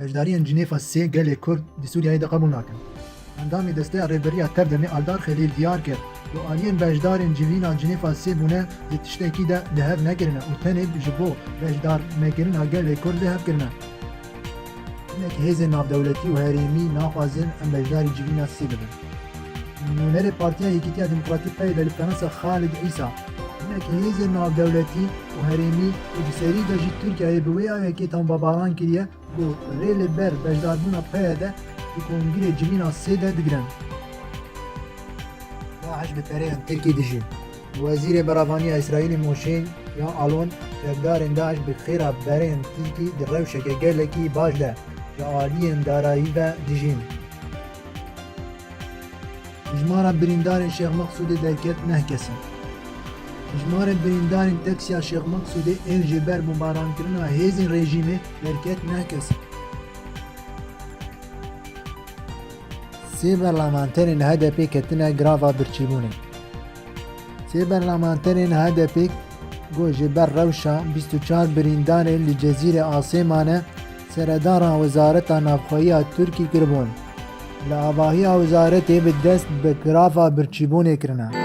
Bejdariyen Ceneva sê gelê Kurd di Sûriyeyê de qebûl nakin. Endamê desteya rêberiya Tevdemê Aldar Xelîl diyar kir ku aliyên beşdarên civîna Ceneva sê bûne di tiştekî de li hev nekirine û tenê ji bo beşdarnekirina gelê Kurd li hev kirine. Hinek hêzên navdewletî û herêmî naxwazin em beşdarî civîna sê bibin. Nûnerê Partiya Yekîtiya Demokratîk Peyê de li penasa Xalid İsa hinek hêzên navdewletî û herêmî û di serî de jî Tirkiyeyê bi wê ayekê tombabaran kiriye ku rê li ber bejdarbûna peyê de di kongîrê civîna sê de digirin. Daeş bi pereyên Tirkî dijî. Wezîrê Beravaniya İsraîlê Moshe Ya'alon çekdarên Daeş bi xêra berên Tirkî di rewşeke gelekî baş de ji aliyên darayî ve dijîn. Hijmara birîndarên Şêx Meqsûdê derket neh kesin. Hijmarên birîndarên teksiya Şêx Meqsûdê ên ji ber bombaranekirina hêzên rejîmê derket neh kesin. Sê berlamanterên HDP ketine grava birçîbûnê. Sê berlamanterên HDP got ji ber rewşa 24 birîndarên li Cezîrê Asêmanê seredara Wezareta Navxweyiya Tirkî kiribûn. Li avahiya wezaretê bi dest bi grava birçîbûnê kirine.